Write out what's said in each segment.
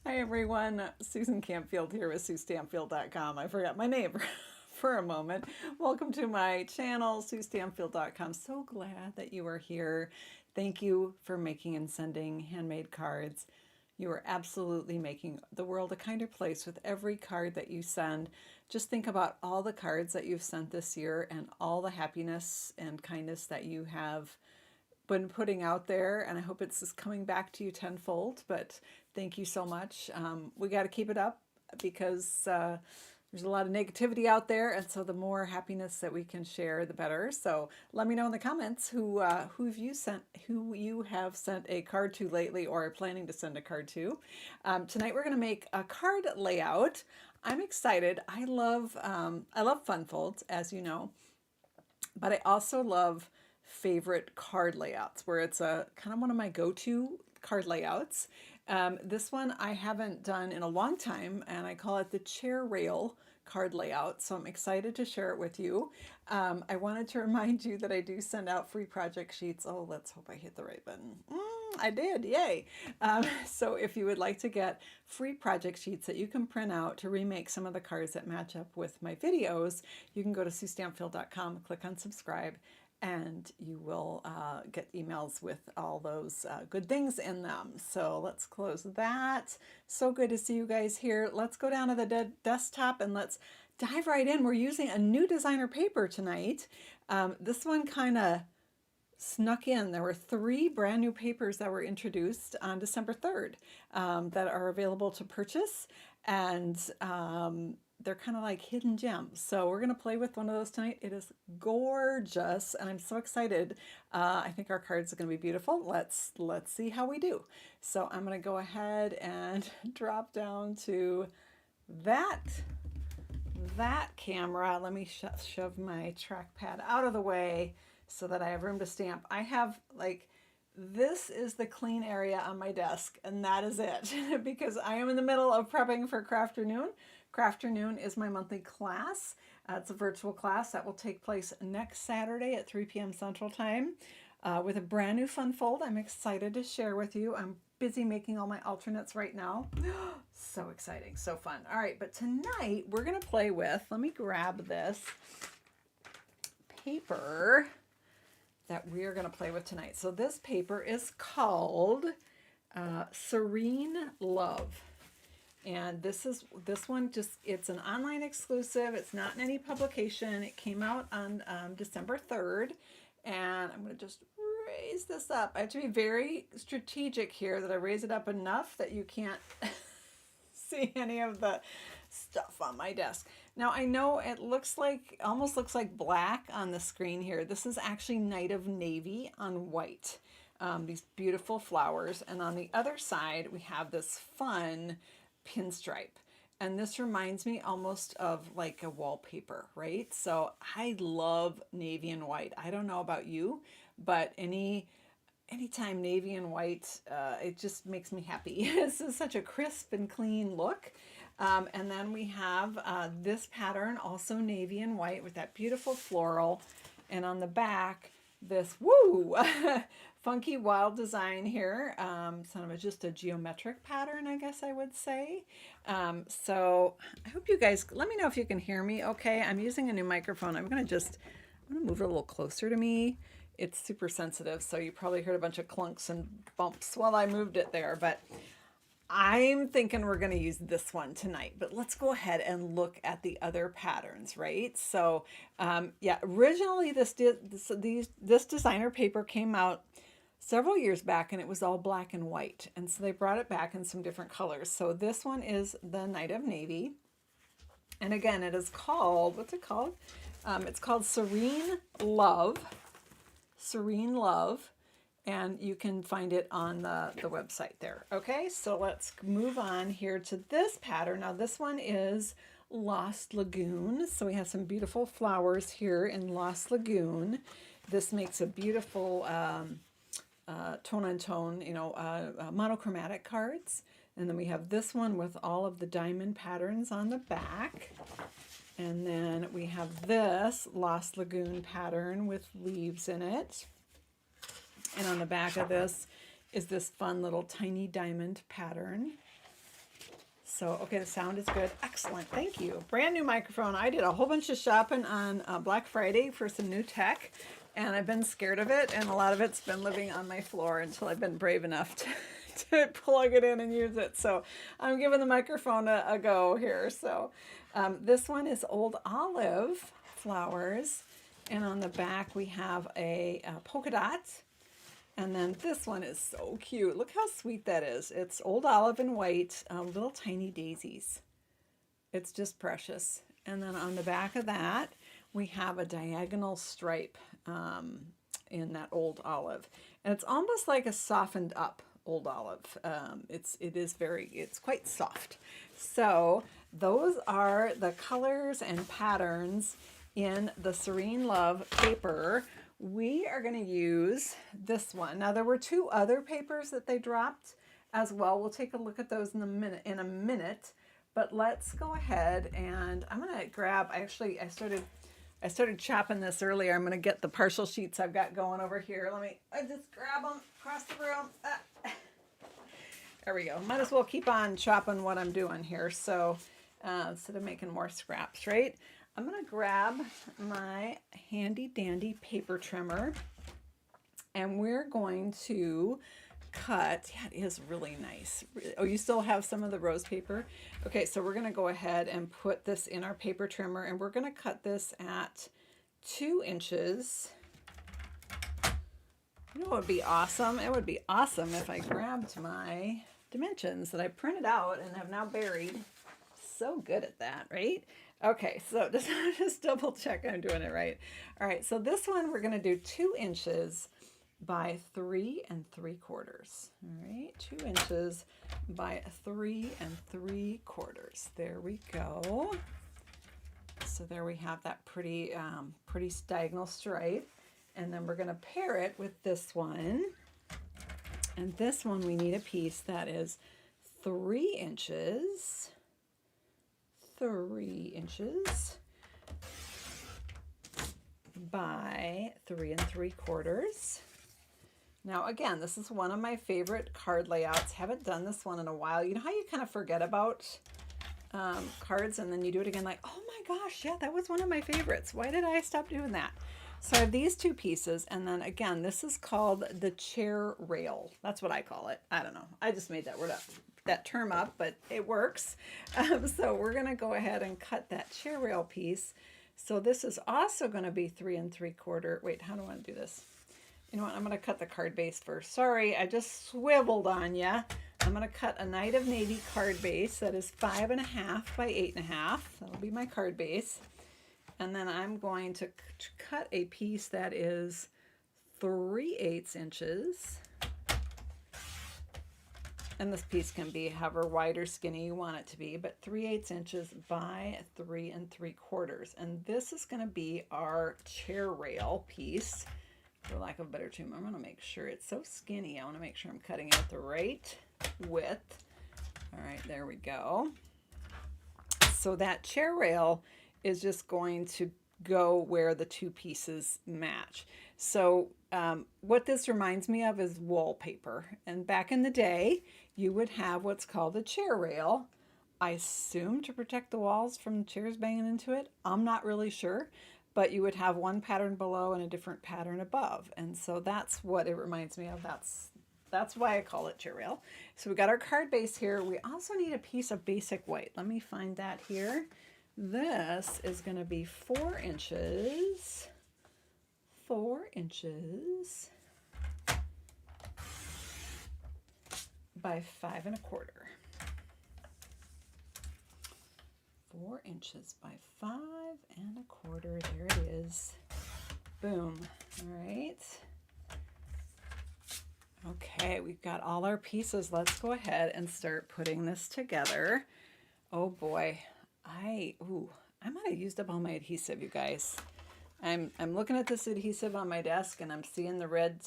Hi everyone, Susan Campfield here with SueStampfield.com. I forgot my name for a moment. Welcome to my channel, SueStampfield.com. So glad that you are here. Thank you for making and sending handmade cards. You are absolutely making the world a kinder place with every card that you send. Just think about all the cards that you've sent this year and all the happiness and kindness that you have been putting out there, and I hope it's just coming back to you tenfold. But thank you so much. We got to keep it up because there's a lot of negativity out there, and so the more happiness that we can share, the better. So let me know in the comments who you have sent a card to lately, or are planning to send a card to. Tonight we're going to make a card layout. I'm excited. I love fun folds, as you know, but I also love favorite card layouts where it's a kind of one of my go-to card layouts. This one I haven't done in a long time, and I call it the chair rail card layout. So I'm excited to share it with you. I wanted to remind you that I do send out free project sheets. Oh, let's hope I hit the right button. I did, yay. So if you would like to get free project sheets that you can print out to remake some of the cards that match up with my videos, you can go to SueStampfield.com, click on subscribe, and you will get emails with all those good things in them. So let's close that. So good to see you guys here. Let's go down to the desktop and let's dive right in. We're using a new designer paper tonight. This one kind of snuck in. There were 3 brand new papers that were introduced on December 3rd that are available to purchase, and they're kind of like hidden gems. So we're going to play with one of those tonight. It is gorgeous, and I'm so excited. I think our cards are going to be beautiful. Let's see how we do. So I'm going to go ahead and drop down to that camera. Let me shove my trackpad out of the way so that I have room to stamp. I have this is the clean area on my desk, and that is it because I am in the middle of prepping for Crafternoon. Crafternoon is my monthly class. It's a virtual class that will take place next Saturday at 3 p.m. Central Time with a brand new fun fold I'm excited to share with you. I'm busy making all my alternates right now. So exciting, so fun. All right, but tonight we're going to play with, let me grab this paper that we are going to play with tonight. So this paper is called Serene Love. And this one it's an online exclusive. It's not in any publication. It came out on December 3rd. And I'm going to just raise this up. I have to be very strategic here that I raise it up enough that you can't see any of the stuff on my desk. Now I know it almost looks like black on the screen here. This is actually Night of Navy on white. These beautiful flowers. And on the other side, we have this fun pinstripe. And this reminds me almost of like a wallpaper, right? So I love navy and white. I don't know about you, but anytime navy and white, it just makes me happy. This is such a crisp and clean look. And then we have this pattern, also navy and white with that beautiful floral. And on the back, this funky wild design here. Sort of just a geometric pattern, I guess I would say. So I hope you guys, let me know if you can hear me okay. I'm using a new microphone. I'm going to move it a little closer to me. It's super sensitive, so you probably heard a bunch of clunks and bumps while I moved it there, but I'm thinking we're going to use this one tonight. But let's go ahead and look at the other patterns, right? So yeah, originally this designer paper came out several years back, and it was all black and white, and so they brought it back in some different colors. So this one is the Night of Navy, and again, it is called, what's it called? It's called Serene Love. Serene Love, and you can find it on the website there. Okay, so let's move on here to this pattern. Now this one is Lost Lagoon, so we have some beautiful flowers here in Lost Lagoon. This makes a beautiful tone-on-tone, monochromatic cards. And then we have this one with all of the diamond patterns on the back. And then we have this Lost Lagoon pattern with leaves in it. And on the back of this is this fun little tiny diamond pattern. So, okay, the sound is good. Excellent. Thank you. Brand new microphone. I did a whole bunch of shopping on Black Friday for some new tech, and I've been scared of it, and a lot of it's been living on my floor until I've been brave enough to plug it in and use it. So I'm giving the microphone a go here. So this one is Old Olive flowers, and on the back we have a polka dot. And then this one is so cute. Look how sweet that is. It's Old Olive and white, little tiny daisies. It's just precious. And then on the back of that, we have a diagonal stripe in that Old Olive. And it's almost like a softened up Old Olive. It's quite soft. So those are the colors and patterns in the Serene Love paper. We are going to use this one. Now there were two other papers that they dropped as well. We'll take a look at those in a minute. But let's go ahead and I'm going to grab. I started chopping this earlier. I'm going to get the partial sheets I've got going over here. I just grab them across the room. There we go. Might as well keep on chopping what I'm doing here. So instead of making more scraps, right? I'm going to grab my handy dandy paper trimmer and we're going to cut. Yeah, it is really nice. Oh, you still have some of the rose paper? Okay, so we're going to go ahead and put this in our paper trimmer and we're going to cut this at 2 inches. You know what would be awesome? It would be awesome if I grabbed my dimensions that I printed out and have now buried. So good at that, right? Okay, so just double check I'm doing it right. All right, so this one we're going to do 2 inches by 3 3/4. All right, 2 inches by 3 3/4. There we go. So there we have that pretty diagonal stripe. And then we're going to pair it with this one. And this one we need a piece that is 3 inches. 3 inches by 3 3/4. Now again, this is one of my favorite card layouts. Haven't done this one in a while. You know how you kind of forget about cards and then you do it again like, oh my gosh, yeah, that was one of my favorites. Why did I stop doing that? So I have these 2 pieces, and then again, this is called the chair rail. That's what I call it. I don't know. I just made that term up, but it works. So we're going to go ahead and cut that chair rail piece. So this is also going to be 3 3/4. Wait, how do I want to do this? You know what? I'm going to cut the card base first. Sorry, I just swiveled on you. I'm going to cut a Night of Navy card base that is 5.5 by 8.5. That'll be my card base. And then I'm going to cut a piece that is 3/8 inches. And this piece can be however wide or skinny you want it to be, but 3/8 inches by 3 3/4. And this is going to be our chair rail piece, for lack of a better term. I'm going to make sure it's so skinny. I want to make sure I'm cutting it at the right width. All right, there we go. So that chair rail is just going to go where the 2 pieces match. So what this reminds me of is wallpaper. And back in the day, you would have what's called a chair rail. I assume to protect the walls from chairs banging into it. I'm not really sure. But you would have one pattern below and a different pattern above. And so that's what it reminds me of. That's why I call it chair rail. So we got our card base here. We also need a piece of basic white. Let me find that here. This is going to be 4 inches. 4 inches by 5 1/4. 4 inches by 5 1/4. There it is. Boom. All right. Okay, we've got all our pieces. Let's go ahead and start putting this together. Oh boy. I might have used up all my adhesive, you guys. I'm looking at this adhesive on my desk and I'm seeing the red,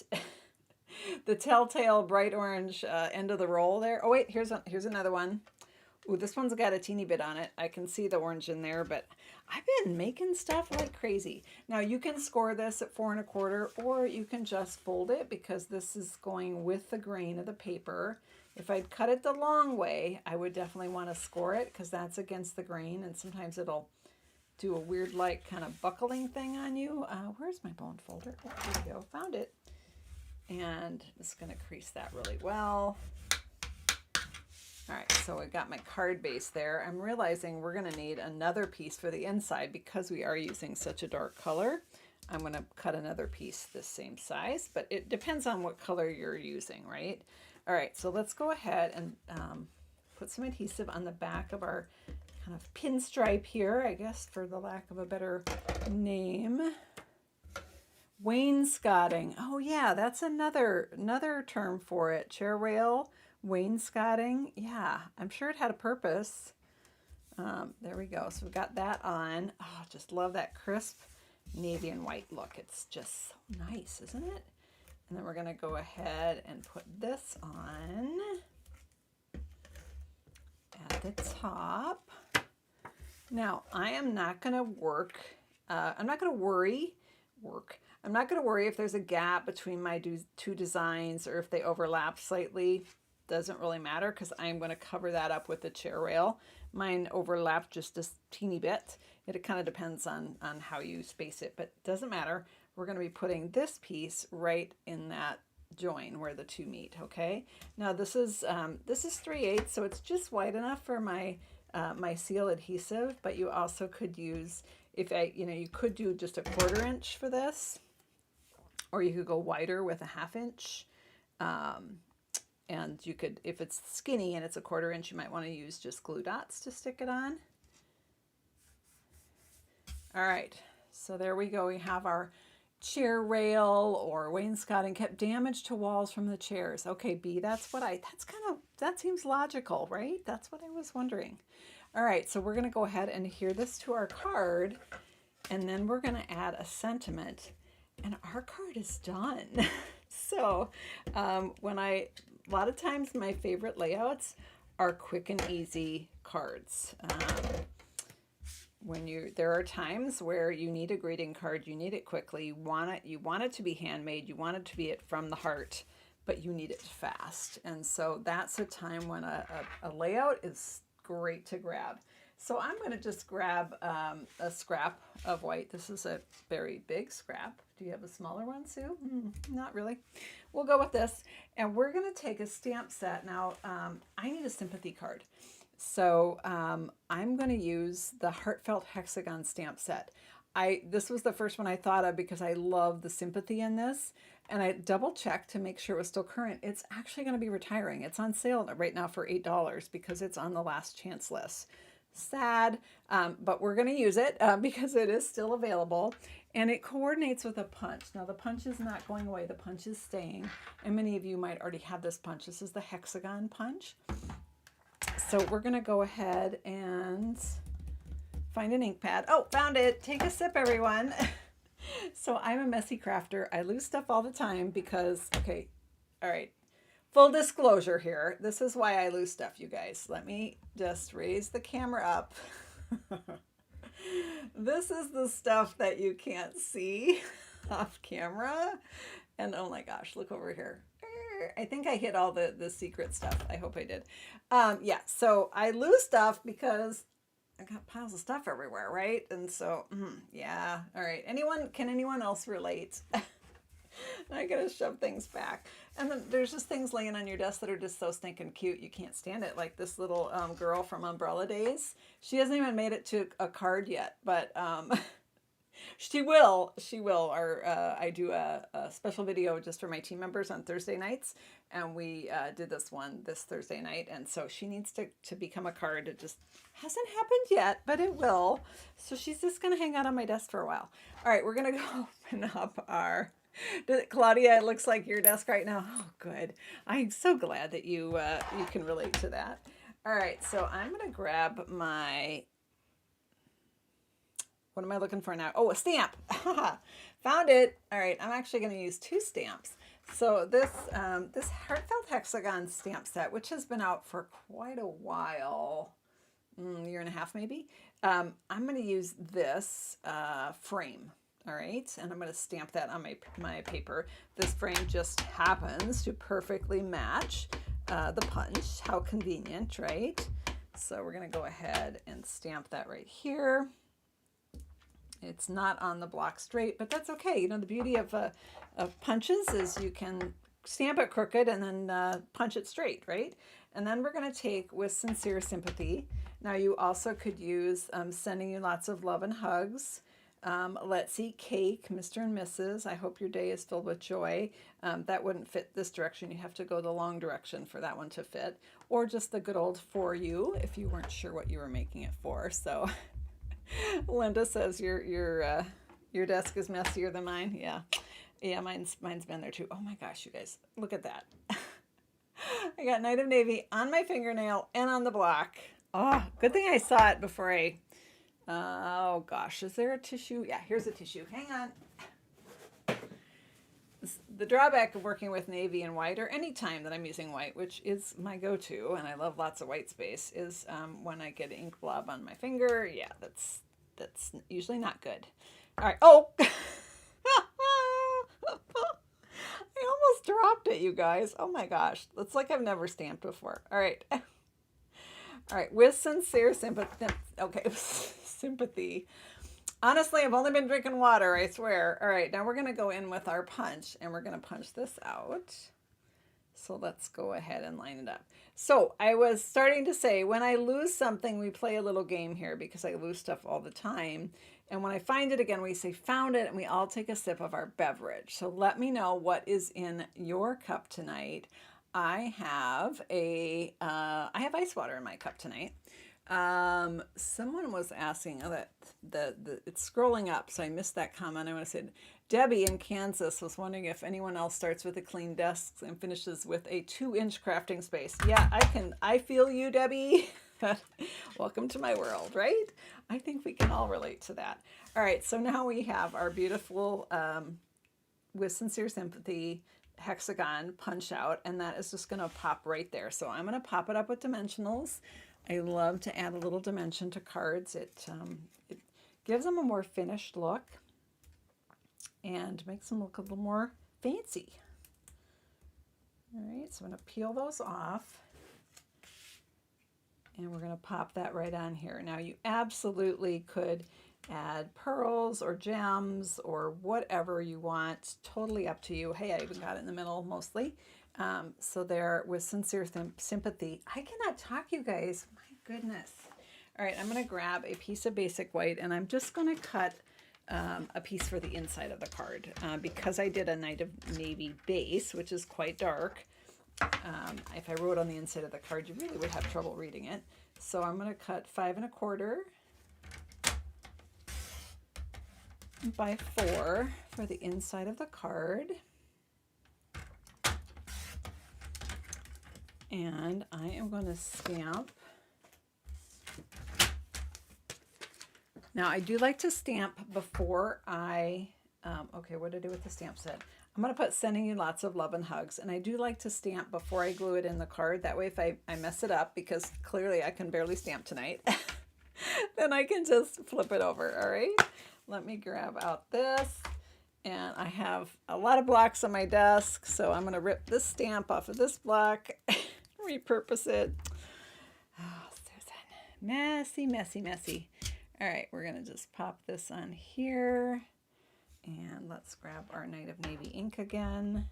the telltale bright orange end of the roll there. Oh wait, here's another one. Ooh, this one's got a teeny bit on it. I can see the orange in there, but I've been making stuff like crazy. Now you can score this at 4 1/4, or you can just fold it because this is going with the grain of the paper. If I'd cut it the long way, I would definitely want to score it because that's against the grain, and sometimes it'll do a weird like kind of buckling thing on you. Where's my bone folder? Oh, here we go. Found it. And I'm just going to crease that really well. All right, so I got my card base there. I'm realizing we're going to need another piece for the inside because we are using such a dark color. I'm going to cut another piece this same size, but it depends on what color you're using, right? All right, so let's go ahead and put some adhesive on the back of our kind of pinstripe here, I guess, for the lack of a better name. Wainscoting. Oh yeah, that's another term for it. Chair rail, wainscoting. Yeah, I'm sure it had a purpose. There we go. So we've got that on. Oh, just love that crisp navy and white look. It's just so nice, isn't it? And then we're going to go ahead and put this on at the top. Now, I am not going to I'm not going to worry if there's a gap between my two designs or if they overlap slightly. Doesn't really matter because I'm going to cover that up with the chair rail. Mine overlapped just a teeny bit. It kind of depends on how you space it, but doesn't matter. We're going to be putting this piece right in that join where the two meet, okay? Now this is 3/8, so it's just wide enough for my my seal adhesive, but you also could use, you could do just a 1/4 inch for this, or you could go wider with a 1/2 inch. And you could, if it's skinny and it's a 1/4 inch, you might want to use just glue dots to stick it on. All right, so there we go. We have our chair rail or wainscoting kept damage to walls from the chairs. Okay, B, that seems logical, right? That's what I was wondering. All right, so we're going to go ahead and adhere this to our card, and then we're going to add a sentiment, and our card is done. So a lot of times my favorite layouts are quick and easy cards. There are times where you need a greeting card, you need it quickly, you want it to be handmade, you want it to be from the heart, but you need it fast. And so that's a time when a layout is great to grab. So I'm going to just grab a scrap of white. This is a very big scrap. Do you have a smaller one, Sue? Not really. We'll go with this. And we're going to take a stamp set. Now, I need a sympathy card. So I'm going to use the Heartfelt Hexagon stamp set. This was the first one I thought of because I love the sympathy in this. And I double checked to make sure it was still current. It's actually going to be retiring. It's on sale right now for $8 because it's on the last chance list. Sad, but we're going to use it because it is still available, and it coordinates with a punch. Now the punch is not going away, the punch is staying, and many of you might already have this punch. This is the hexagon punch. So we're going to go ahead and find an ink pad. Oh, found it. Take a sip, everyone. So I'm a messy crafter. I lose stuff all the time because, okay, all right. Full disclosure here, this is why I lose stuff, you guys. Let me just raise the camera up. This is the stuff that you can't see off camera. And oh my gosh, look over here. I think I hit all the secret stuff. I hope I did. Yeah, so I lose stuff because I got piles of stuff everywhere, right? And so, yeah, all right. Can anyone else relate? I gotta shove things back. And then there's just things laying on your desk that are just so stinking cute. You can't stand it. Like this little girl from Umbrella Days. She hasn't even made it to a card yet, but she will. I do a special video just for my team members on Thursday nights. And we did this one this Thursday night. And so she needs to become a card. It just hasn't happened yet, but it will. So she's just going to hang out on my desk for a while. All right, we're going to go open up our... Claudia, it looks like your desk right now. Oh, good. I'm so glad that you can relate to that. All right, so I'm going to grab my... What am I looking for now? Oh, a stamp. Found it. All right, I'm actually going to use 2 stamps. So this Heartfelt Hexagon stamp set, which has been out for quite a while, year and a half maybe, I'm going to use this frame. All right, and I'm going to stamp that on my paper. This frame just happens to perfectly match the punch. How convenient, right? So we're going to go ahead and stamp that right here. It's not on the block straight, but that's okay. You know, the beauty of punches is you can stamp it crooked and then punch it straight, right? And then we're going to take With Sincere Sympathy. Now you also could use Sending You Lots of Love and Hugs. Let's Eat Cake, Mr. and Mrs. I hope your day is filled with joy. That wouldn't fit this direction. You have to go the long direction for that one to fit. Or just the good old For You if you weren't sure what you were making it for. So Linda says your desk is messier than mine. Yeah, mine's been there too. Oh my gosh, you guys, look at that. I got Night of Navy on my fingernail and on the block. Oh, good thing I saw it before I. Oh gosh, is there a tissue? Yeah, here's a tissue. Hang on. The drawback of working with navy and white, or any time that I'm using white, which is my go-to, and I love lots of white space, is when I get ink blob on my finger. Yeah, that's usually not good. All right. Oh, I almost dropped it, you guys. Oh my gosh, it's like I've never stamped before. All right. All right. With Sincere Sympathy. Okay, sympathy. Honestly, I've only been drinking water, I swear. All right, now we're going to go in with our punch, and we're going to punch this out. So let's go ahead and line it up. So I was starting to say, when I lose something, we play a little game here because I lose stuff all the time. And when I find it again, we say found it, and we all take a sip of our beverage. So let me know what is in your cup tonight. I have ice water in my cup tonight. Someone was asking that it's scrolling up, so I missed that comment. I want to say Debbie in Kansas was wondering if anyone else starts with a clean desk and finishes with a 2-inch crafting space. Yeah, I feel you, Debbie. Welcome to my world, right? I think we can all relate to that. All right, so now we have our beautiful With Sincere Sympathy hexagon punch out, and that is just going to pop right there. So I'm going to pop it up with dimensionals. I love to add a little dimension to cards. It gives them a more finished look and makes them look a little more fancy. All right, so I'm going to peel those off, and we're going to pop that right on here. Now you absolutely could add pearls or gems or whatever you want, totally up to you. Hey, I even got it in the middle mostly. So there, With Sincere Sympathy. I cannot talk, you guys. My goodness. All right, I'm going to grab a piece of basic white, and I'm just going to cut a piece for the inside of the card. Because I did a Night of Navy base, which is quite dark, if I wrote on the inside of the card, you really would have trouble reading it. So I'm going to cut 5 1/4 by 4 for the inside of the card. And I am going to stamp. Now I do like to stamp before I, okay, what did I do with the stamp set? I'm going to put Sending You Lots of Love and Hugs. And I do like to stamp before I glue it in the card. That way if I mess it up, because clearly I can barely stamp tonight, then I can just flip it over, all right? Let me grab out this. And I have a lot of blocks on my desk, so I'm going to rip this stamp off of this block, repurpose it. Oh, Susan. Messy, messy, messy. All right, we're going to just pop this on here. And let's grab our Night of Navy ink again.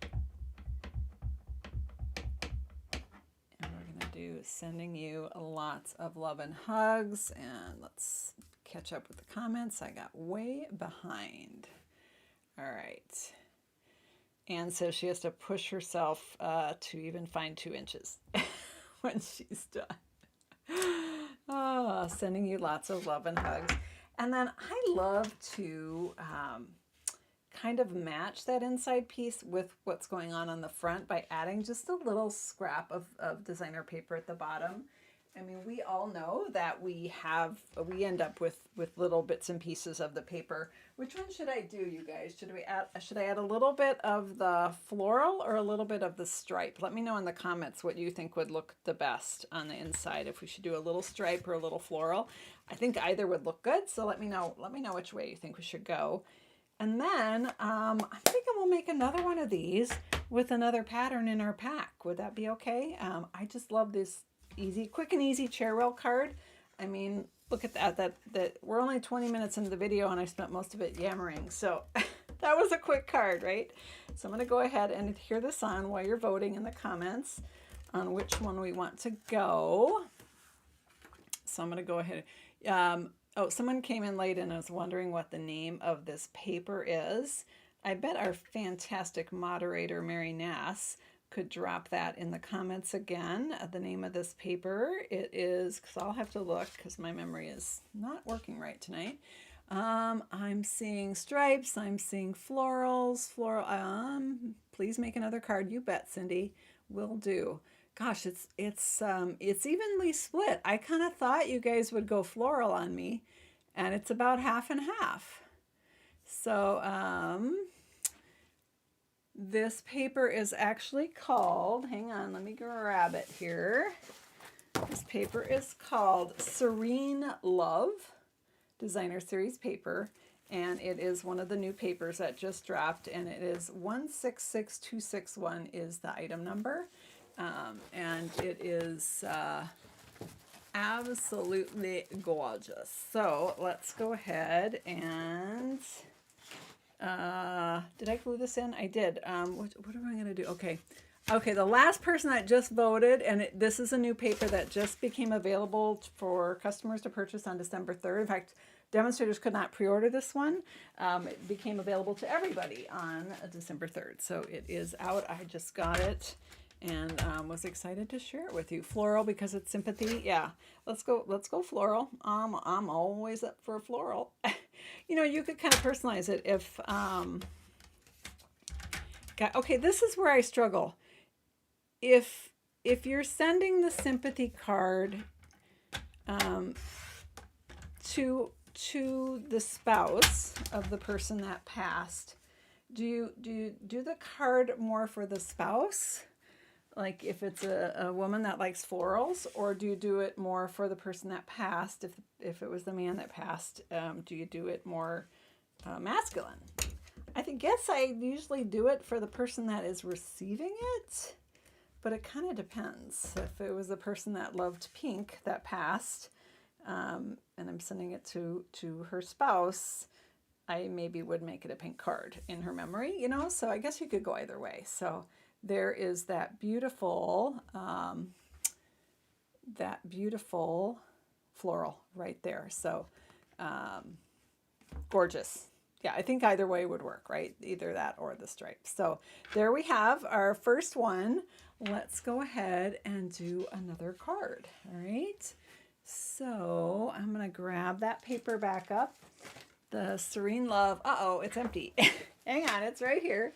And we're going to do Sending You Lots of Love and Hugs. And let's catch up with the comments. I got way behind. All right. Anne says she has to push herself to even find 2 inches when she's done. Oh, Sending You Lots of Love and Hugs. And then I love to kind of match that inside piece with what's going on the front by adding just a little scrap of designer paper at the bottom. I mean, we all know that we end up with little bits and pieces of the paper. Which one should I do, you guys? Should I add a little bit of the floral or a little bit of the stripe? Let me know in the comments what you think would look the best on the inside. If we should do a little stripe or a little floral. I think either would look good, so let me know which way you think we should go. And then I'm thinking we'll make another one of these with another pattern in our pack. Would that be okay? I just love this easy, quick and easy chair rail card. I mean, look at that we're only 20 minutes into the video and I spent most of it yammering. So that was a quick card, right? So I'm going to go ahead and adhere this on while you're voting in the comments on which one we want to go. So I'm going to go ahead. Oh, someone came in late and was wondering what the name of this paper is. I bet our fantastic moderator, Mary Nass, could drop that in the comments again. The name of this paper, it is, because I'll have to look because my memory is not working right tonight. I'm seeing stripes, I'm seeing florals, please make another card. You bet, Cindy, will do. Gosh, it's evenly split. I kind of thought you guys would go floral on me, and it's about half and half. So this paper is actually called, hang on, let me grab it here. This paper is called Serene Love Designer Series paper, and it is one of the new papers that just dropped, and it is 166261 is the item number. And it is absolutely gorgeous. So let's go ahead and did I glue this in? I did. What am I going to do? Okay, the last person that just voted, and this is a new paper that just became available for customers to purchase on December 3rd. In fact, demonstrators could not pre-order this one. It became available to everybody on December 3rd. So it is out. I just got it and was excited to share it with you. Floral because it's sympathy. Yeah, let's go floral. I'm always up for a floral. You know, you could kind of personalize it if okay, this is where I struggle. If you're sending the sympathy card to the spouse of the person that passed, do you do the card more for the spouse? Like if it's a woman that likes florals, or do you do it more for the person that passed? If it was the man that passed, do you do it more masculine? Guess I usually do it for the person that is receiving it, but it kind of depends. If it was the person that loved pink that passed, and I'm sending it to her spouse, I maybe would make it a pink card in her memory, you know? So I guess you could go either way. So there is that beautiful floral right there. So gorgeous. Yeah, I think either way would work, right? Either that or the stripes. So there we have our first one. Let's go ahead and do another card. All right. So I'm going to grab that paper back up. The Serene Love. Uh-oh, it's empty. Hang on, it's right here.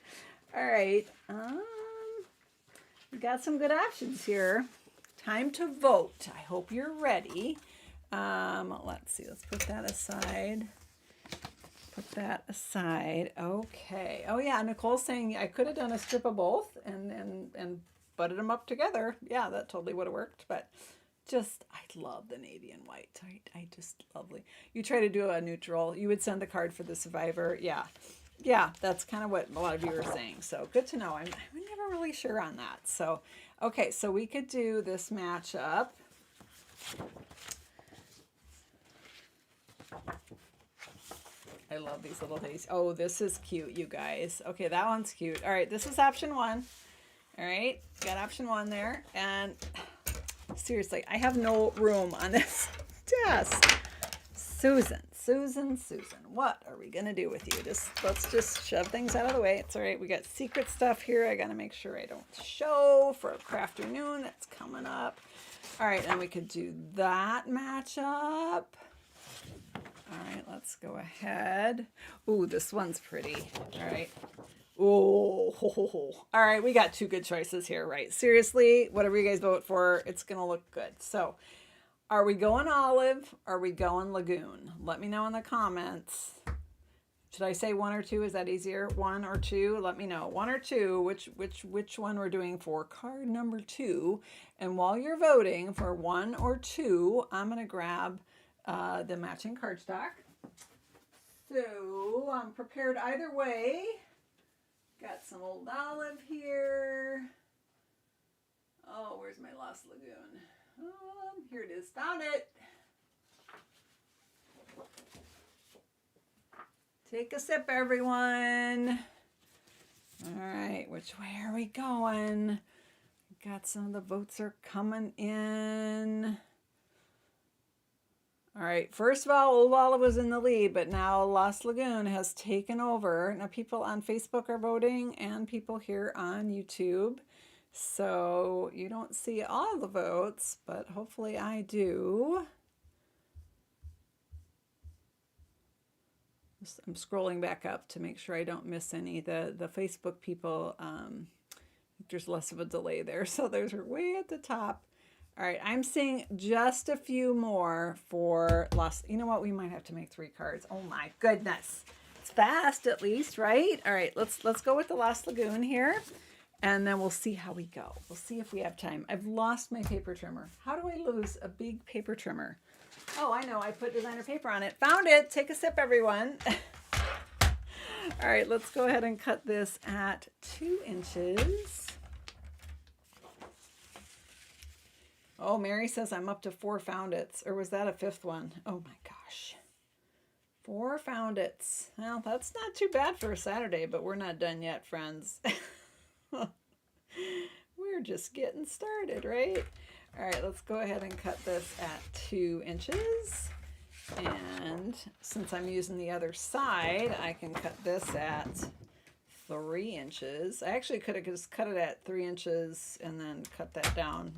All right. We got some good options here. Time to vote. I hope you're ready. Let's see. Let's put that aside. Put that aside. Okay. Oh yeah, Nicole's saying I could have done a strip of both and butted them up together. Yeah, that totally would have worked. But just, I love the navy and white. I just lovely. You try to do a neutral. You would send the card for the survivor. Yeah. Yeah, that's kind of what a lot of you are saying. So good to know. I'm never really sure on that. So, okay, so we could do this matchup. I love these little things. Oh, this is cute, you guys. Okay, that one's cute. All right, this is option one. All right, got option one there. And seriously, I have no room on this desk. Susan, what are we going to do with you? Let's just shove things out of the way. It's all right. We got secret stuff here. I got to make sure I don't show for Crafternoon that's coming up. All right, and we could do that matchup. All right, let's go ahead. Ooh, this one's pretty. All right. Oh, all right, we got two good choices here, right? Seriously, whatever you guys vote for, it's going to look good. So, are we going olive? Are we going lagoon? Let me know in the comments. Should I say one or two? Is that easier? One or two? Let me know. One or two, which one we're doing for card number 2. And while you're voting for 1 or 2, I'm going to grab the matching cardstock. So I'm prepared either way. Got some old olive here. Oh, where's my Lost Lagoon? Here it is. Found it. Take a sip, everyone. All right, which way are we going? Got some of the votes are coming in. All right, first of all, Old Olive was in the lead, but now Lost Lagoon has taken over. Now people on Facebook are voting and people here on YouTube. So you don't see all the votes, but hopefully I do. I'm scrolling back up to make sure I don't miss any. The Facebook people, there's less of a delay there. So those are way at the top. All right, I'm seeing just a few more for Lost. You know what? We might have to make 3 cards. Oh my goodness. It's fast at least, right? All right, let's go with the Lost Lagoon here. And then we'll see how we go. We'll see if we have time. I've lost my paper trimmer. How do I lose a big paper trimmer? Oh, I know. I put designer paper on it. Found it. Take a sip, everyone. All right, let's go ahead and cut this at 2 inches. Oh, Mary says I'm up to 4 found its. Or was that a 5th one? Oh my gosh. 4 found its. Well, that's not too bad for a Saturday, but we're not done yet, friends. We're just getting started, right? All right, let's go ahead and cut this at 2 inches. And since I'm using the other side, I can cut this at 3 inches. I actually could have just cut it at 3 inches and then cut that down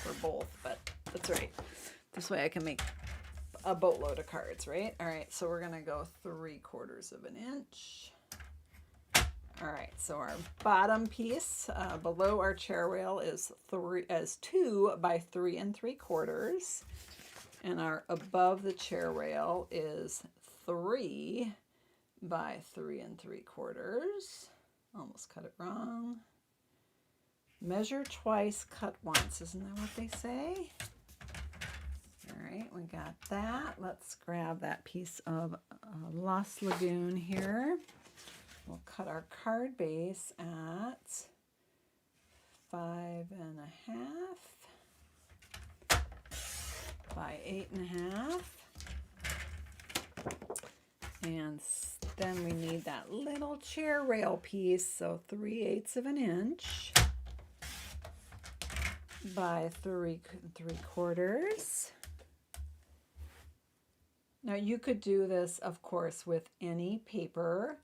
for both, but that's right. This way I can make a boatload of cards, right? All right, so we're gonna go 3/4 of an inch. All right, so our bottom piece below our chair rail is 2 by 3 3/4, and our above the chair rail is 3 by 3 3/4. Almost cut it wrong. Measure twice, cut once. Isn't that what they say? All right, we got that. Let's grab that piece of Lost Lagoon here. We'll cut our card base at 5 1/2 by 8 1/2. And then we need that little chair rail piece, so 3/8 of an inch by 3 3/4. Now you could do this, of course, with any paper.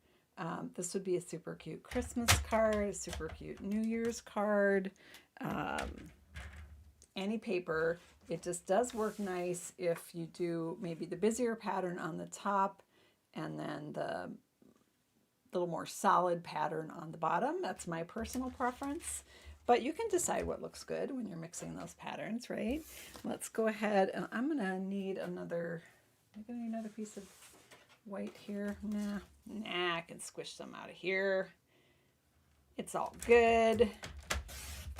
This would be a super cute Christmas card, a super cute New Year's card, any paper. It just does work nice if you do maybe the busier pattern on the top and then the little more solid pattern on the bottom. That's my personal preference, but you can decide what looks good when you're mixing those patterns, right? Let's go ahead, and I'm gonna need another piece of white here. Nah, I can squish some out of here. It's all good.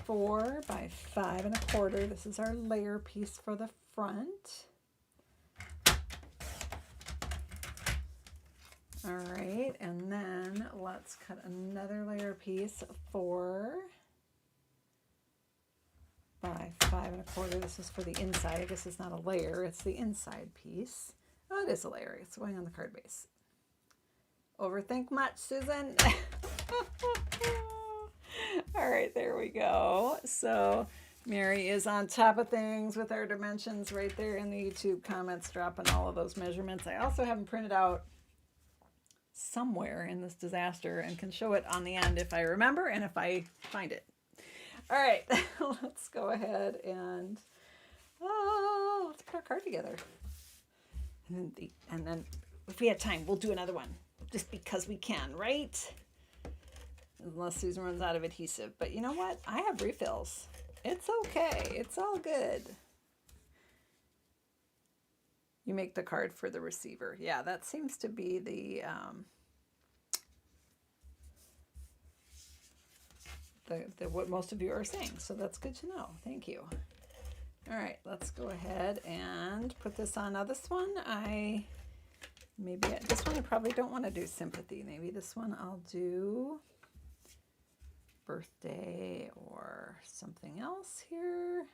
4 by 5 1/4. This is our layer piece for the front. All right, and then let's cut another layer piece 4 by 5 1/4. This is for the inside. I guess it's not a layer, it's the inside piece. Oh, it is a layer. It's going on the card base. Overthink much, Susan? All right, there we go. So Mary is on top of things with our dimensions right there in the YouTube comments, dropping all of those measurements. I also have them printed out somewhere in this disaster and can show it on the end if I remember and if I find it. All right, let's go ahead and let's put our card together. And then if we have time, we'll do another one just because we can, right? Unless Susan runs out of adhesive. But you know what? I have refills. It's okay. It's all good. You make the card for the receiver. Yeah, that seems to be the what most of you are saying. So that's good to know. Thank you. All right, let's go ahead and put this on. Now this one I Maybe this one I probably don't want to do sympathy. Maybe this one I'll do birthday or something else here.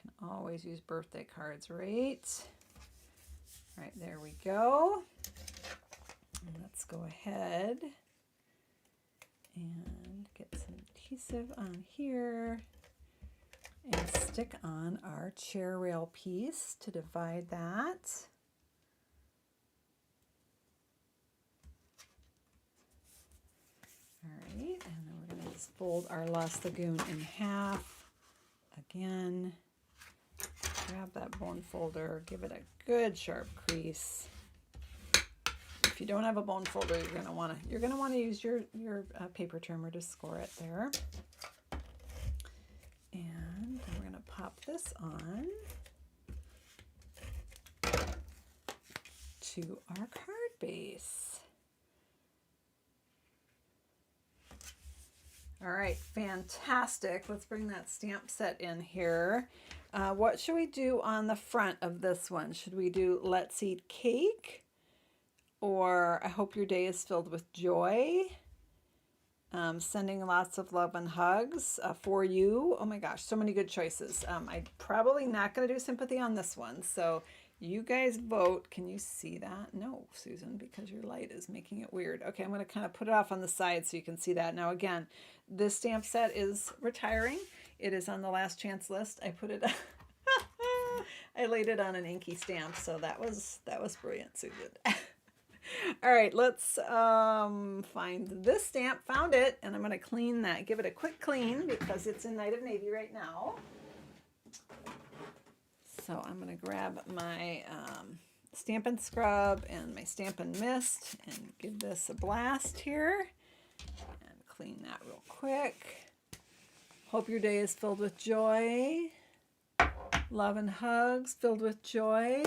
Can always use birthday cards, right? All right, there we go. And let's go ahead and get some adhesive on here and stick on our chair rail piece to divide that. All right, and then we're going to just fold our Lost Lagoon in half. Again, grab that bone folder, give it a good sharp crease. If you don't have a bone folder, you're going to want to use your paper trimmer to score it there. And we're going to pop this on to our card base. All right, fantastic. Let's bring that stamp set in here. What should we do on the front of this one? Should we do Let's Eat Cake? Or I hope your day is filled with joy? Sending lots of love and hugs for you. Oh my gosh, so many good choices. I'm probably not going to do sympathy on this one. So you guys vote. Can you see that? No, Susan, because your light is making it weird. Okay, I'm going to kind of put it off on the side so you can see that. Now again, this stamp set is retiring. It is on the last chance list. I put it I laid it on an inky stamp, so that was brilliant, Susan. All right, let's find this stamp. Found it, and I'm going to clean that. Give it a quick clean because it's in Night of Navy right now. So I'm going to grab my Stampin' Scrub and my Stampin' Mist and give this a blast here and clean that real quick. Hope your day is filled with joy. Love and hugs filled with joy.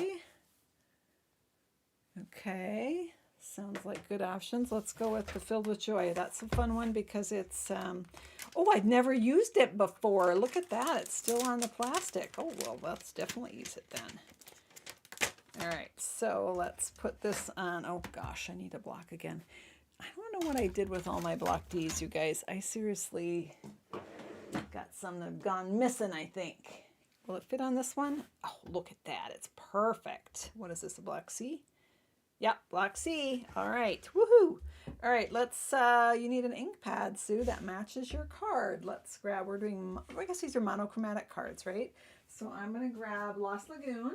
Okay, sounds like good options. Let's go with the filled with joy. That's a fun one because it's, oh, I'd never used it before. Look at that. It's still on the plastic. Oh, well, let's definitely use it then. All right, so let's put this on. Oh, gosh, I need a block again. I don't know what I did with all my block Ds, you guys. I seriously got some that have gone missing, I think. Will it fit on this one? Oh, look at that. It's perfect. What is this, a block C? Yep, block C. All right, woohoo. All right, let's, you need an ink pad, Sue, that matches your card. Let's grab, we're doing, I guess these are monochromatic cards, right? So I'm going to grab Lost Lagoon.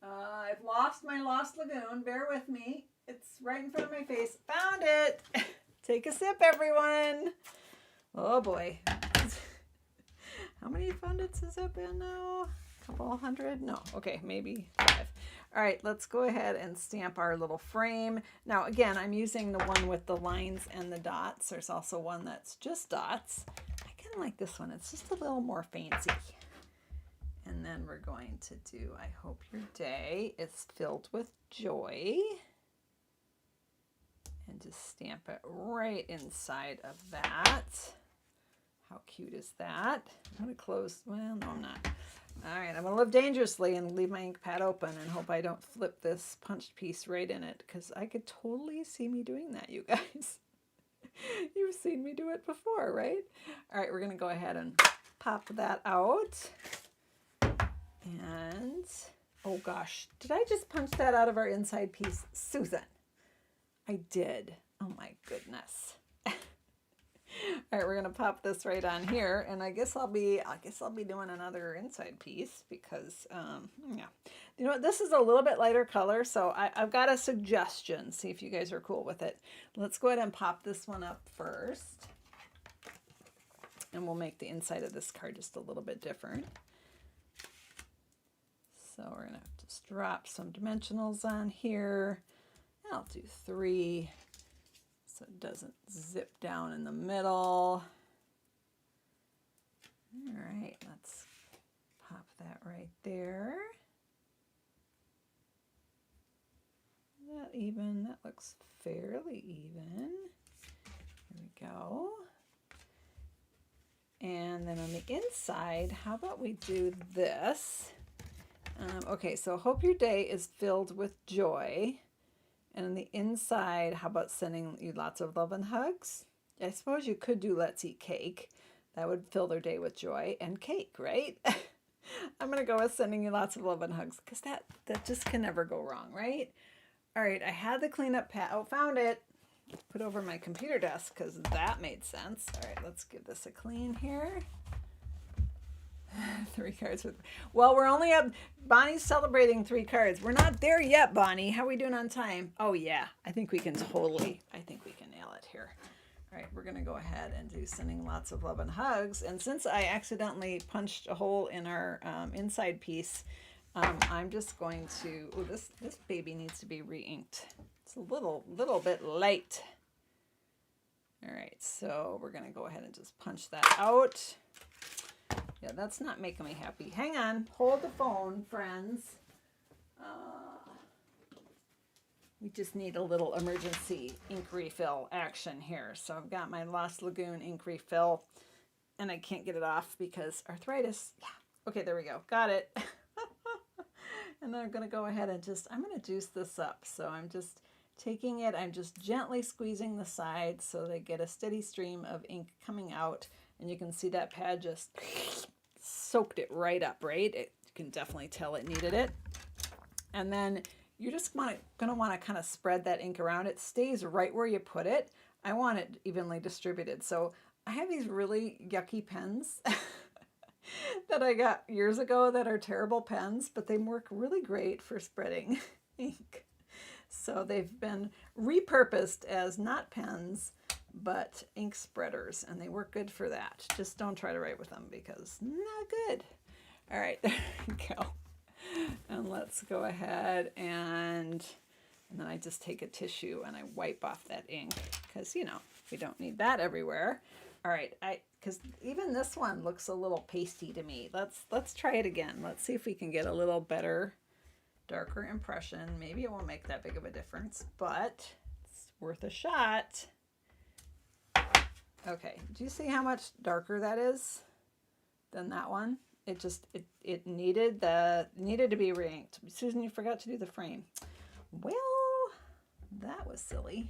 I've lost my Lost Lagoon. Bear with me. It's right in front of my face. Found it. Take a sip, everyone. Oh, boy. How many fondants has that been now? A couple hundred? No. Okay, maybe 5. All right, let's go ahead and stamp our little frame. Now, again, I'm using the one with the lines and the dots. There's also one that's just dots. I kind of like this one. It's just a little more fancy. And then we're going to do, I hope your day is filled with joy. And just stamp it right inside of that. How cute is that? I'm going to close, well, no, I'm not. All right, I'm going to live dangerously and leave my ink pad open and hope I don't flip this punched piece right in it because I could totally see me doing that, you guys. You've seen me do it before, right? All right, we're going to go ahead and pop that out. And, oh gosh, did I just punch that out of our inside piece? Susan, I did. Oh my goodness. All right, we're gonna pop this right on here, and I guess I'll be doing another inside piece because yeah, you know what? This is a little bit lighter color, so I've got a suggestion. See if you guys are cool with it. Let's go ahead and pop this one up first, and we'll make the inside of this card just a little bit different. So we're gonna just drop some dimensionals on here. I'll do 3. So it doesn't zip down in the middle. All right, let's pop that right there. That even, that looks fairly even. Here we go. And And then on the inside, how about we do this? Okay, so hope your day is filled with joy. And on the inside, how about sending you lots of love and hugs? I suppose you could do let's eat cake. That would fill their day with joy and cake, right? I'm going to go with sending you lots of love and hugs because that just can never go wrong, right? All right, I had the cleanup pad. Oh, found it. Put over my computer desk because that made sense. All right, let's give this a clean here. 3 cards with, well, we're only up, Bonnie's celebrating 3 cards. We're not there yet, Bonnie. How are we doing on time? Oh yeah, I think we can nail it here. All right, we're gonna go ahead and do sending lots of love and hugs. And since I accidentally punched a hole in our inside piece, I'm just going to, oh, this baby needs to be re-inked. It's a little bit late. All right, so we're gonna go ahead and just punch that out. Yeah, that's not making me happy. Hang on. Hold the phone, friends. We just need a little emergency ink refill action here. So I've got my Lost Lagoon ink refill, and I can't get it off because arthritis. Yeah. Okay, there we go. Got it. And then I'm going to go ahead and I'm going to juice this up. So I'm just taking it. I'm just gently squeezing the sides so they get a steady stream of ink coming out. And you can see that pad just soaked it right up, right? You can definitely tell it needed it. And then you're just going to want to kind of spread that ink around. It stays right where you put it. I want it evenly distributed. So I have these really yucky pens that I got years ago that are terrible pens, but they work really great for spreading ink. So they've been repurposed as not pens, but ink spreaders, and they work good for that. Just don't try to write with them because not good. All right, there you go. And let's go ahead and then I just take a tissue and I wipe off that ink because, you know, we don't need that everywhere. All right, because even this one looks a little pasty to me. Let's try it again. Let's see if we can get a little better, darker impression. Maybe it won't make that big of a difference, but it's worth a shot. Okay, do you see how much darker that is than that one? It needed to be re-inked. Susan, you forgot to do the frame. Well, that was silly.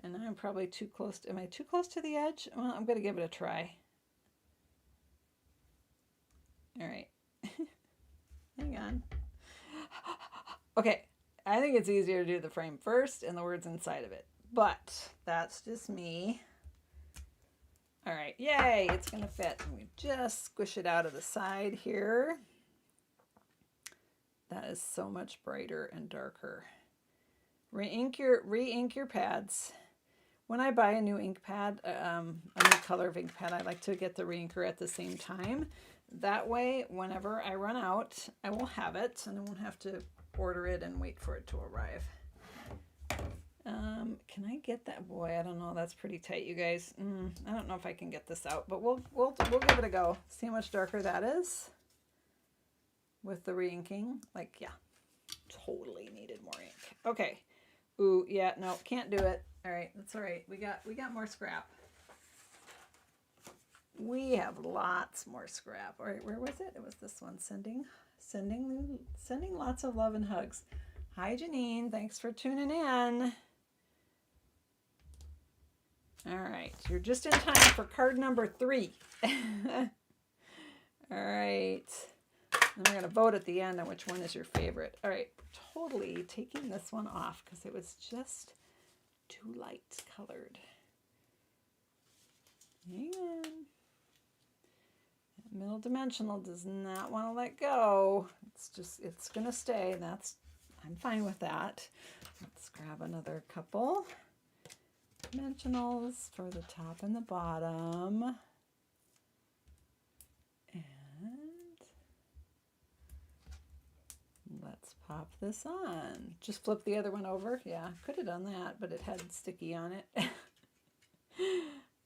And I'm probably too close. Am I too close to the edge? Well, I'm going to give it a try. All right. Hang on. Okay, I think it's easier to do the frame first and the words inside of it. But that's just me. All right, yay, it's going to fit. And we just squish it out of the side here. That is so much brighter and darker. Re-ink your pads. When I buy a new ink pad, a new color of ink pad, I like to get the re-inker at the same time. That way, whenever I run out, I will have it, and I won't have to order it and wait for it to arrive. Can I get that? Boy, I don't know. That's pretty tight, you guys. I don't know if I can get this out, but we'll give it a go. See how much darker that is with the re-inking. Like, yeah, totally needed more ink. Okay. Ooh, yeah, no, can't do it. All right, that's all right. We got more scrap. We have lots more scrap. All right, where was it? It was this one. Sending lots of love and hugs. Hi, Janine. Thanks for tuning in. All right, you're just in time for card number 3. All right. And we're going to vote at the end on which one is your favorite. All right, totally taking this one off because it was just too light colored. Hang on. That middle dimensional does not want to let go. It's going to stay. I'm fine with that. Let's grab another couple dimensionals for the top and the bottom. Let's pop this on. Just flip the other one over. Yeah, could have done that, but it had sticky on it.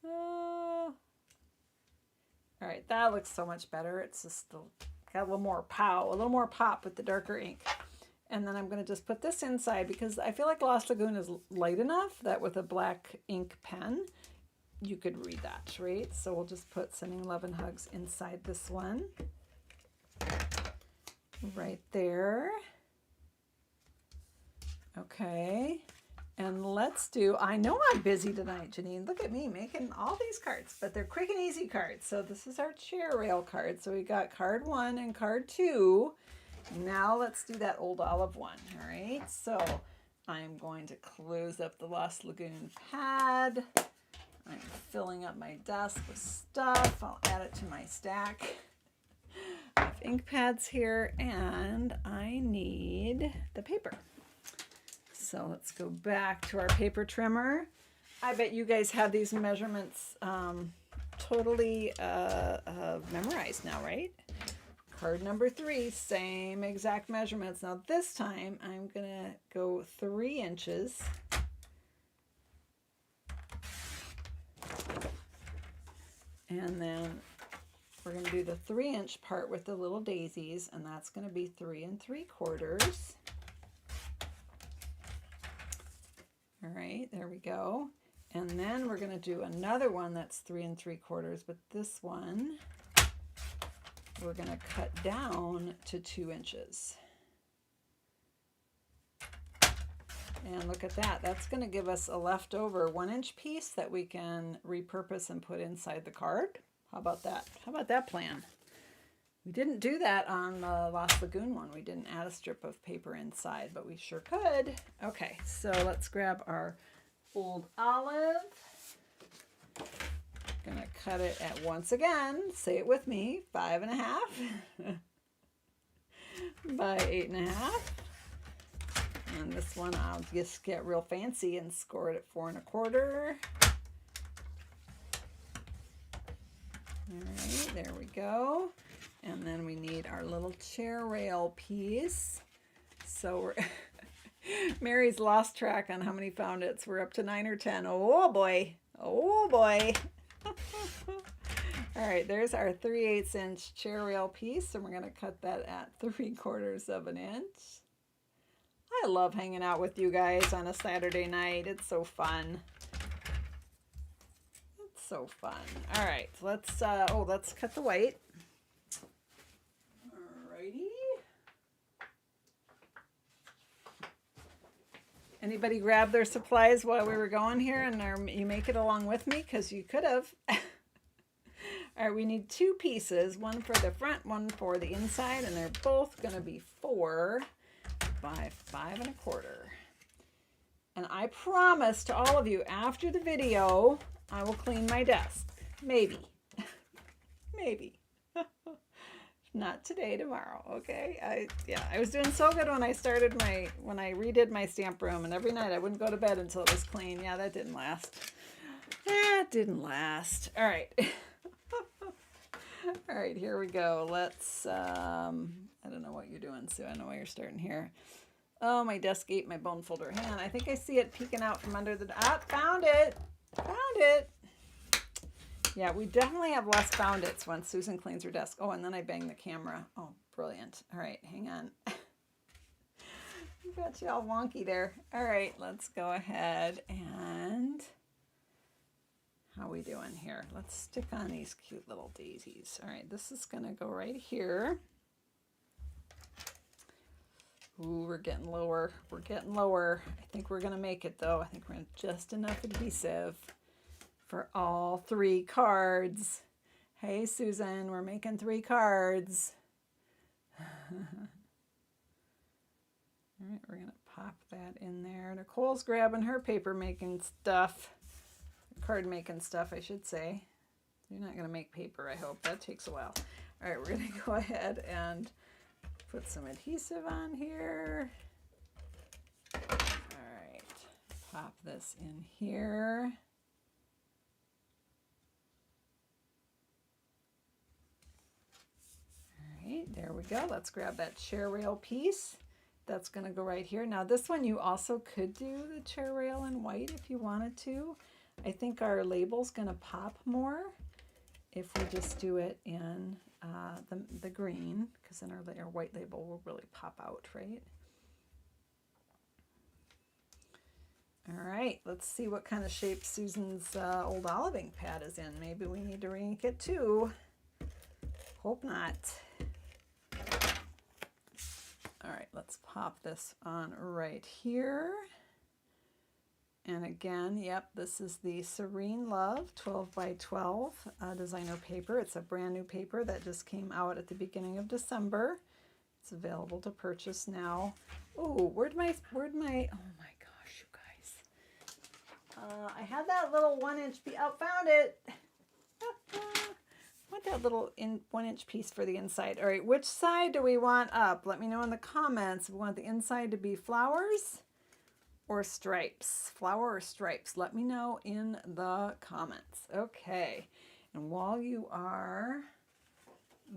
All right, that looks so much better. It's just got a little more pow, a little more pop with the darker ink. And then I'm going to just put this inside because I feel like Lost Lagoon is light enough that with a black ink pen, you could read that, right? So we'll just put sending love and hugs inside this one. Right there. Okay. And let's do, I know I'm busy tonight, Janine. Look at me making all these cards, but they're quick and easy cards. So this is our chair rail card. So we got card 1 and card 2. Now let's do that old olive one. All right. So I'm going to close up the Lost Lagoon pad. I'm filling up my desk with stuff. I'll add it to my stack of ink pads here, and I need the paper. So let's go back to our paper trimmer. I bet you guys have these measurements totally memorized now, right? Card number 3, same exact measurements. Now this time I'm gonna go 3 inches. And then we're going to do the 3-inch part with the little daisies, and that's going to be 3 3/4. All right, there we go. And then we're going to do another one that's 3 3/4, but this one we're going to cut down to 2 inches. And look at that. That's going to give us a leftover 1-inch piece that we can repurpose and put inside the card. How about that? How about that plan? We didn't do that on the Lost Lagoon one. We didn't add a strip of paper inside, but we sure could. Okay, so let's grab our old olive. Gonna cut it at, once again, say it with me, 5 1/2 by 8 1/2. And this one I'll just get real fancy and score it at 4 1/4. All right, there we go. And then we need our little chair rail piece. So we're Mary's lost track on how many found it's. We're up to 9 or 10. Oh boy. Oh boy. All right, there's our 3/8 inch chair rail piece, and we're going to cut that at 3/4 of an inch. I love hanging out with you guys on a Saturday night. It's so fun. It's so fun. All right, let's let's cut the white. Alrighty. Anybody grab their supplies while we were going here, and you make it along with me, because you could have. All right, we need 2 pieces, one for the front, one for the inside, and they're both going to be 4 by 5 1/4. And I promise to all of you, after the video, I will clean my desk. Maybe. Maybe. Not today, tomorrow, okay? I was doing so good when I redid my stamp room, and every night I wouldn't go to bed until it was clean. Yeah, that didn't last. That didn't last. All right. All right, here we go. Let's, I don't know what you're doing, Sue. I know why you're starting here. Oh, my desk ate my bone folder. Hang on, I think I see it peeking out from under the, found it. Found it. Yeah, we definitely have less found it's when Susan cleans her desk. Oh, and then I banged the camera. Oh, brilliant. All right, hang on. Got you all wonky there. All right, let's go ahead and, how are we doing here? Let's stick on these cute little daisies. All right, this is gonna go right here. Ooh, we're getting lower. We're getting lower. I think we're gonna make it though. I think we're gonna just enough adhesive for all 3 cards. Hey, Susan, we're making 3 cards. All right, we're gonna pop that in there. Nicole's grabbing her paper making stuff. Card making stuff, I should say. You're not gonna make paper, I hope. That takes a while. All right, we're gonna go ahead and put some adhesive on here. All right, pop this in here. All right, there we go. Let's grab that chair rail piece. That's gonna go right here. Now this one you also could do the chair rail in white if you wanted to. I think our label's gonna pop more if we just do it in the green, because then our white label will really pop out, right? All right, let's see what kind of shape Susan's old olive ink pad is in. Maybe we need to re-ink it too. Hope not. All right, let's pop this on right here. And again, yep, this is the Serene Love 12 by 12 designer paper. It's a brand new paper that just came out at the beginning of December. It's available to purchase now. Oh, where'd my, oh my gosh, you guys. I had that little 1-inch, oh, found it. I want that little 1-inch piece for the inside. All right, which side do we want up? Let me know in the comments if we want the inside to be flowers or stripes. Flower or stripes. Let me know in the comments. Okay, and while you are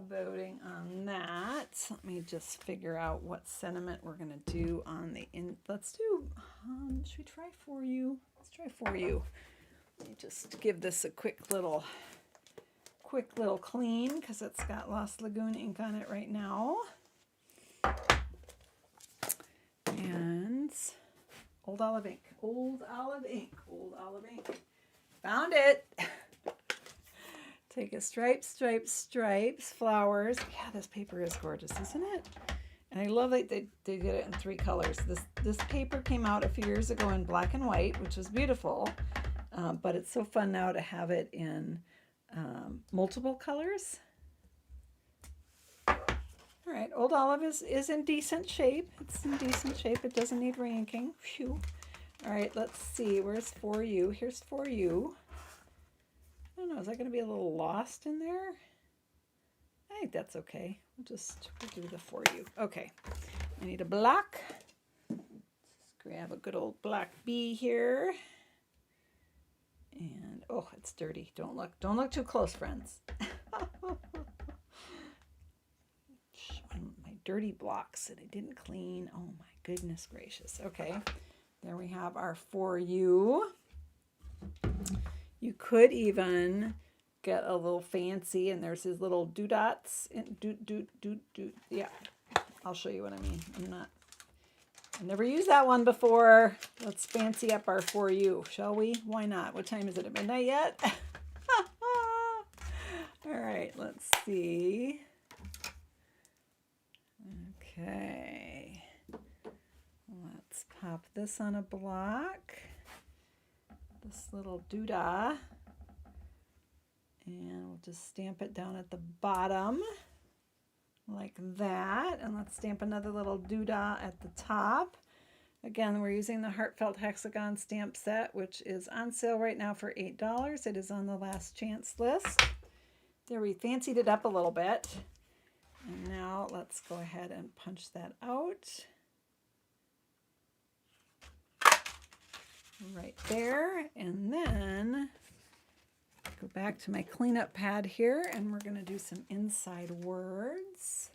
voting on that, let me just figure out what sentiment we're going to do on the let's do, should we try For You? Let's try For You. Let me just give this a quick little clean because it's got Lost Lagoon ink on it right now. And old olive ink, old olive ink, old olive ink. Found it. Take a stripes, stripes, stripes, flowers. Yeah, this paper is gorgeous, isn't it? And I love that they did it in 3 colors. This paper came out a few years ago in black and white, which was beautiful. But it's so fun now to have it in multiple colors. All right, old olive is in decent shape. It's in decent shape. It doesn't need re-inking. Phew. All right, let's see. Where's For You? Here's For You. I don't know, is that going to be a little lost in there? I think that's okay. We'll do the For You. Okay, I need a block. Let's grab a good old black B here. And oh, it's dirty. Don't look too close, friends. My dirty blocks that I didn't clean. Oh my goodness gracious. Okay, there we have our For You. You could even get a little fancy, and there's these little doodots. Yeah, I'll show you what I mean. I've never used that one before. Let's fancy up our For You, shall we? Why not? What time is it? At midnight yet? All right, let's see. Okay. Let's pop this on a block. This little doodah. And we'll just stamp it down at the bottom like that. And let's stamp another little doodah at the top. Again, we're using the Heartfelt Hexagon stamp set, which is on sale right now for $8. It is on the last chance list. There, we fancied it up a little bit. And now let's go ahead and punch that out. Right there. And then go back to my cleanup pad here, and we're going to do some inside words.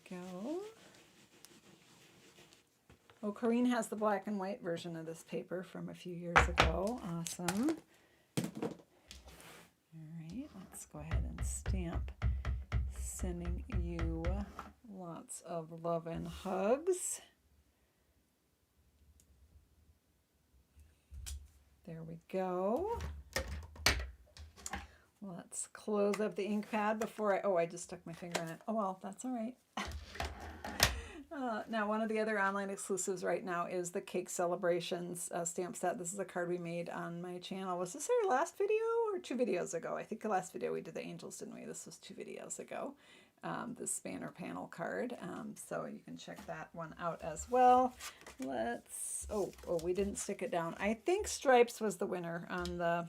Go. Oh, Corrine has the black and white version of this paper from a few years ago. Awesome. All right, let's go ahead and stamp. Sending you lots of love and hugs. There we go. Let's close up the ink pad before I just stuck my finger in it. Oh well, that's all right. Now, one of the other online exclusives right now is the Cake Celebrations stamp set. This is a card we made on my channel. Was this our last video or 2 videos ago? I think the last video we did the angels, didn't we? This was 2 videos ago. This spanner panel card. So you can check that one out as well. Let's, oh, we didn't stick it down. I think Stripes was the winner on the,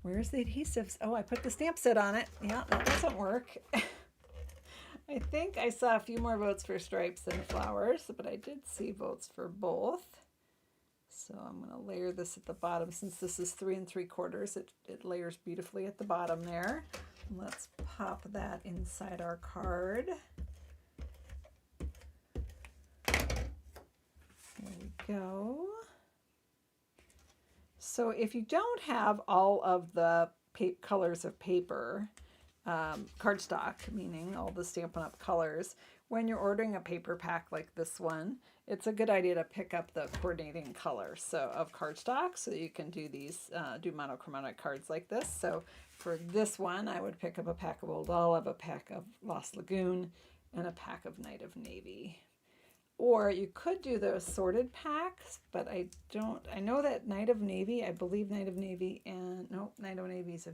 where's the adhesives? Oh, I put the stamp set on it. Yeah, that doesn't work. I think I saw a few more votes for Stripes than Flowers, but I did see votes for both. So I'm going to layer this at the bottom. Since this is 3 3/4, it layers beautifully at the bottom there. Let's pop that inside our card. There we go. So if you don't have all of the colors of paper, cardstock, meaning all the Stampin' Up! Colors, when you're ordering a paper pack like this one, it's a good idea to pick up the coordinating color of cardstock so you can do these, do monochromatic cards like this. So for this one, I would pick up a pack of Old Olive, a pack of Lost Lagoon, and a pack of Night of Navy. Or you could do the assorted packs, but I know that Night of Navy, I believe Night of Navy and, no, Night of Navy is a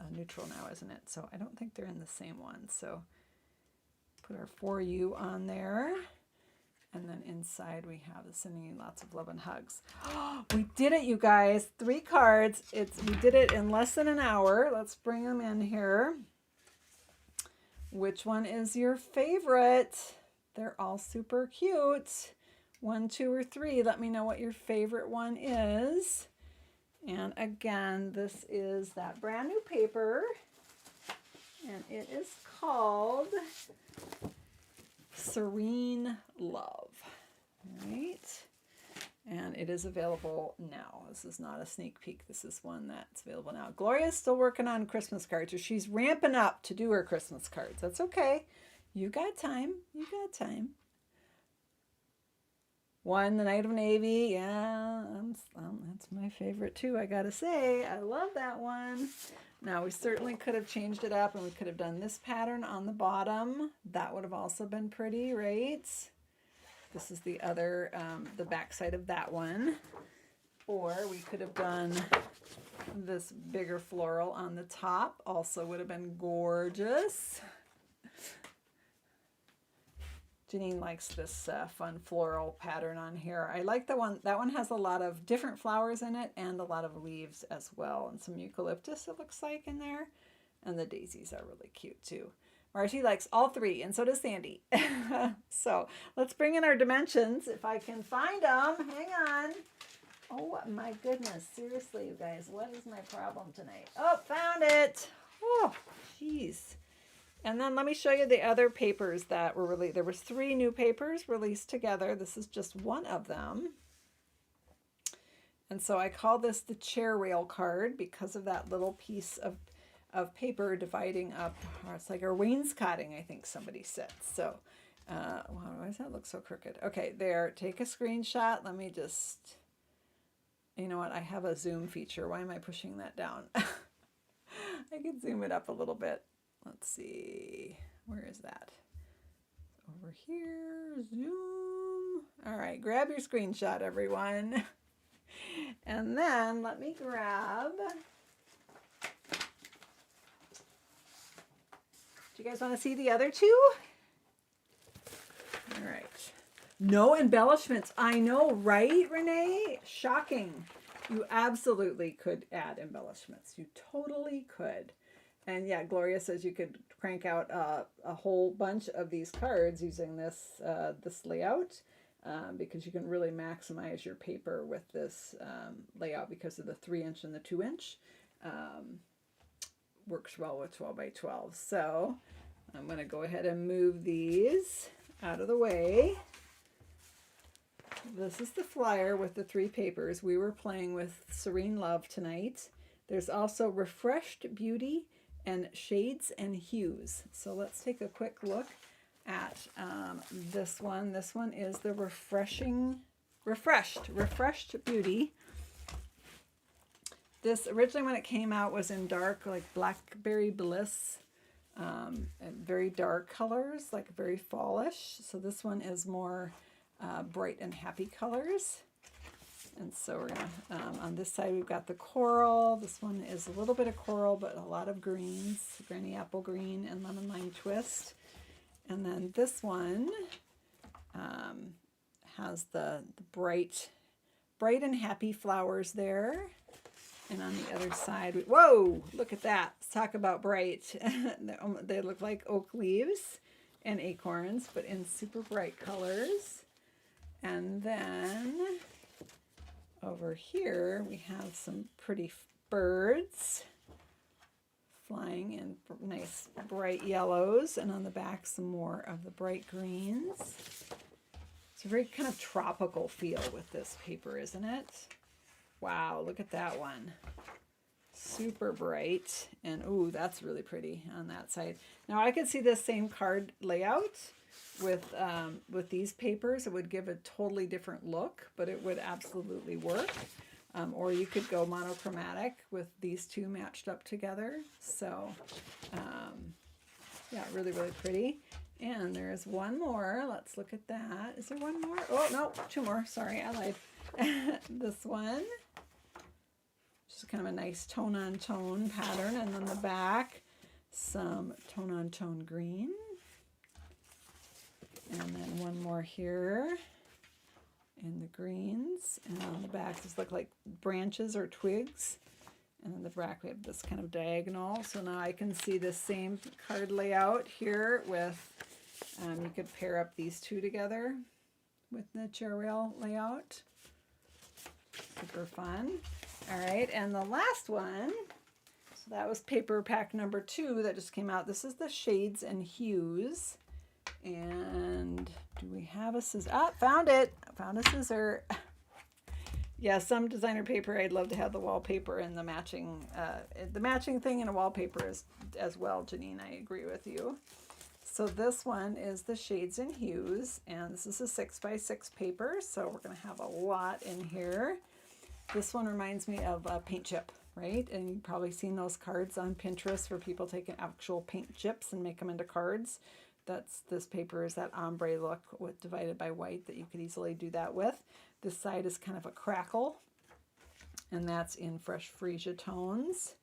neutral now, isn't it? So I don't think they're in the same one. So put our For You on there. And then inside we have the Sending You Lots of Love and Hugs. We did it, you guys. 3 cards. We did it in less than an hour. Let's bring them in here. Which one is your favorite? They're all super cute. 1, 2, or 3. Let me know what your favorite one is. And again, this is that brand new paper. And it is called Serene Love. All right. And it is available now. This is not a sneak peek. This is one that's available now. Gloria's still working on Christmas cards, or she's ramping up to do her Christmas cards. That's okay. You got time. You got time. 1, the Night of Navy. Yeah, that's my favorite too, I gotta say. I love that one. Now, we certainly could have changed it up and we could have done this pattern on the bottom. That would have also been pretty, right? This is the other, the back side of that one. Or we could have done this bigger floral on the top. Also would have been gorgeous. Janine likes this fun floral pattern on here. I like the one, that one has a lot of different flowers in it and a lot of leaves as well. And some eucalyptus, it looks like, in there. And the daisies are really cute too. Marty likes all 3, and so does Sandy. So let's bring in our dimensions if I can find them. Hang on. Oh my goodness. Seriously, you guys, what is my problem tonight? Oh, found it. Oh, jeez. And then let me show you the other papers that were released. There was 3 new papers released together. This is just one of them. And so I call this the chair rail card because of that little piece of paper dividing up. It's like a wainscoting, I think somebody said. So why does that look so crooked? Okay, there. Take a screenshot. Let me just, you know what? I have a zoom feature. Why am I pushing that down? I can zoom it up a little bit. Let's see, where is that? Over here, zoom. All right, grab your screenshot, everyone. And then let me grab, do you guys want to see the other 2? All right. No embellishments. I know, right, Renee? Shocking. You absolutely could add embellishments. You totally could. And yeah, Gloria says you could crank out a whole bunch of these cards using this this layout because you can really maximize your paper with this layout because of the 3-inch and the 2-inch. Works well with 12 by 12. So I'm going to go ahead and move these out of the way. This is the flyer with the 3 papers. We were playing with Serene Love tonight. There's also Refreshed Beauty and Shades and Hues. So let's take a quick look at this one. This one is the Refreshed Beauty. This originally when it came out was in dark, like Blackberry Bliss, and very dark colors, like very fallish. So this one is more bright and happy colors. And so we're going to, on this side, we've got the coral. This one is a little bit of coral, but a lot of greens, granny apple green and lemon lime twist. And then this one has the bright and happy flowers there. And on the other side, whoa, look at that. Let's talk about bright. They look like oak leaves and acorns, but in super bright colors. And then over here, we have some pretty birds flying in nice bright yellows, and on the back, some more of the bright greens. It's a very kind of tropical feel with this paper, isn't it? Wow, look at that one. Super bright, and ooh, that's really pretty on that side. Now, I could see this same card layout with these papers, it would give a totally different look, but it would absolutely work. Or you could go monochromatic with these two matched up together. So yeah, really, really pretty. And there's one more. Let's look at that. Is there one more? Oh, no, two more. Sorry, I lied. This one. Just kind of a nice tone-on-tone pattern. And then the back, some tone-on-tone green. And then one more here in the greens. And on the back, these look like branches or twigs. And then the back, we have this kind of diagonal. So now I can see the same card layout here with, you could pair up these two together with the chair rail layout. Super fun. All right, and the last one, so that was paper pack number 2 that just came out. This is the Shades and Hues. And do we have a scissor? Ah, found it. Found a scissor. Yeah, some designer paper, I'd love to have the wallpaper and the matching thing in a wallpaper as well, Janine. I agree with you. So this one is the Shades and Hues, and this is a 6x6 paper, so we're going to have a lot in here. This one reminds me of a paint chip, right? And you've probably seen those cards on Pinterest where people take actual paint chips and make them into cards. This paper is that ombre look with divided by white that you could easily do that with. This side is kind of a crackle, and that's in Fresh Freesia tones.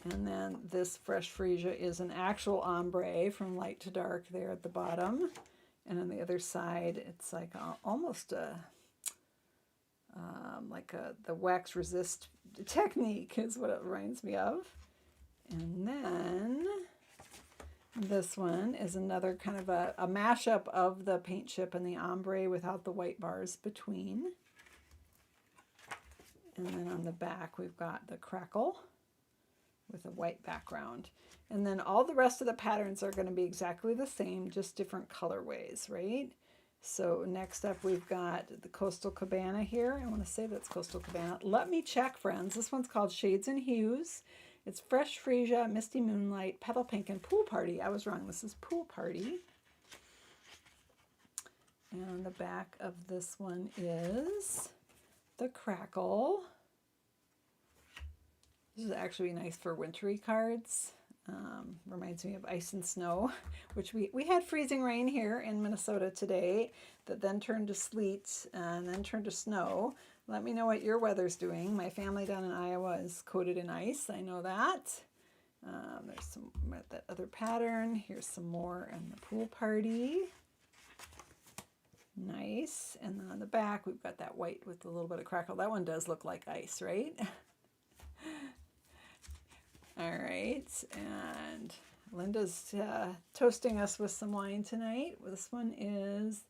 And then this Fresh Freesia is an actual ombre from light to dark there at the bottom. And on the other side, it's like almost the wax resist technique is what it reminds me of. And then this one is another kind of a mashup of the paint chip and the ombre without the white bars between. And then on the back, we've got the crackle with a white background. And then all the rest of the patterns are going to be exactly the same, just different colorways, right? So next up, we've got the Coastal Cabana here. I want to say that's Coastal Cabana. Let me check, friends. This one's called Shades and Hues. It's Fresh Freesia, Misty Moonlight, Petal Pink, and Pool Party. I was wrong. This is Pool Party. And on the back of this one is the Crackle. This is actually nice for wintry cards. Reminds me of ice and snow, which we had freezing rain here in Minnesota today that then turned to sleet and then turned to snow. Let me know what your weather's doing. My family down in Iowa is coated in ice. I know that. There's some that other pattern. Here's some more in the Pool Party. Nice. And then on the back, we've got that white with a little bit of crackle. That one does look like ice, right? All right. And Linda's toasting us with some wine tonight. This one is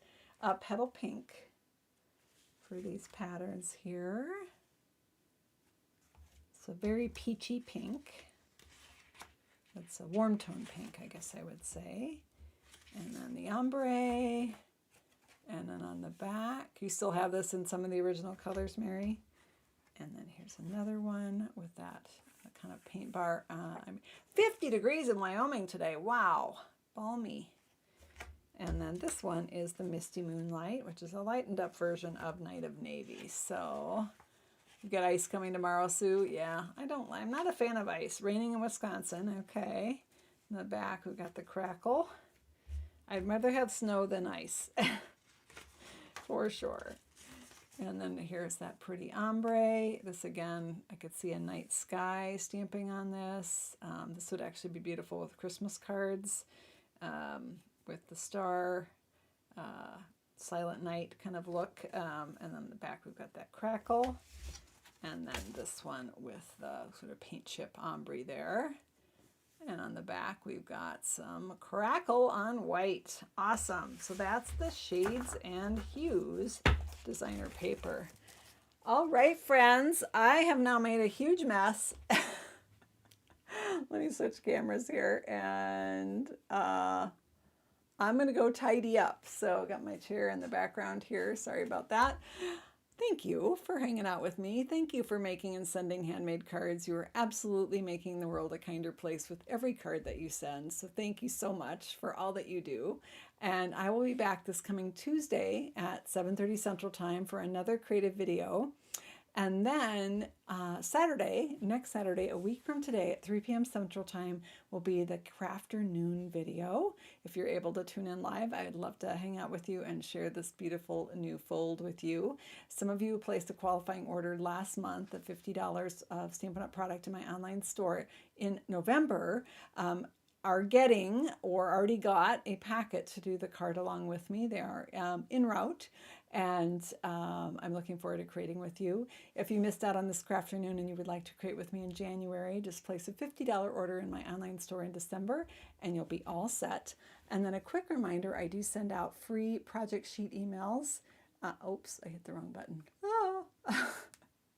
Petal Pink for these patterns here. So very peachy pink. That's a warm tone pink, I guess I would say. And then the ombre. And then on the back, you still have this in some of the original colors, Mary. And then here's another one with that kind of paint bar. 50 degrees in Wyoming today. Wow, balmy. And then this one is the Misty Moonlight, which is a lightened up version of Night of Navy. So you got ice coming tomorrow, Sue? Yeah, I'm not a fan of ice. Raining in Wisconsin, okay. In the back, we've got the crackle. I'd rather have snow than ice, for sure. And then here's that pretty ombre. This again, I could see a night sky stamping on this. This would actually be beautiful with Christmas cards, with the star, silent night kind of look. And then the back, we've got that crackle. And then this one with the sort of paint chip ombre there. And on the back, we've got some crackle on white. Awesome. So that's the Shades and Hues designer paper. All right, friends, I have now made a huge mess. Let me switch cameras here, and I'm going to go tidy up. So I got my chair in the background here. Sorry about that. Thank you for hanging out with me. Thank you for making and sending handmade cards. You are absolutely making the world a kinder place with every card that you send. So thank you so much for all that you do. And I will be back this coming Tuesday at 7:30 Central Time for another creative video. And then Saturday, next Saturday, a week from today at 3 p.m. Central Time, will be the Crafternoon video. If you're able to tune in live, I'd love to hang out with you and share this beautiful new fold with you. Some of you placed a qualifying order last month of $50 of Stampin' Up! Product in my online store in November. Are getting or already got a packet to do the card along with me. They are en route, and I'm looking forward to creating with you. If you missed out on this Crafternoon and you would like to create with me in January, just place a $50 order in my online store in December and you'll be all set. And then a quick reminder, I do send out free project sheet emails. Oops, I hit the wrong button. Oh.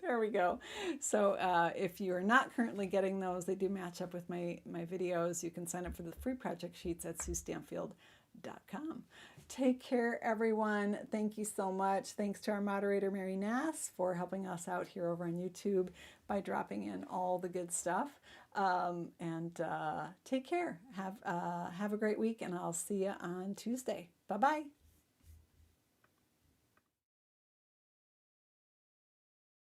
There we go. So if you are not currently getting those, they do match up with my videos. You can sign up for the free project sheets at SueStampfield.com. Take care, everyone. Thank you so much. Thanks to our moderator, Mary Nass, for helping us out here over on YouTube by dropping in all the good stuff. Take care. Have a great week, and I'll see you on Tuesday. Bye-bye.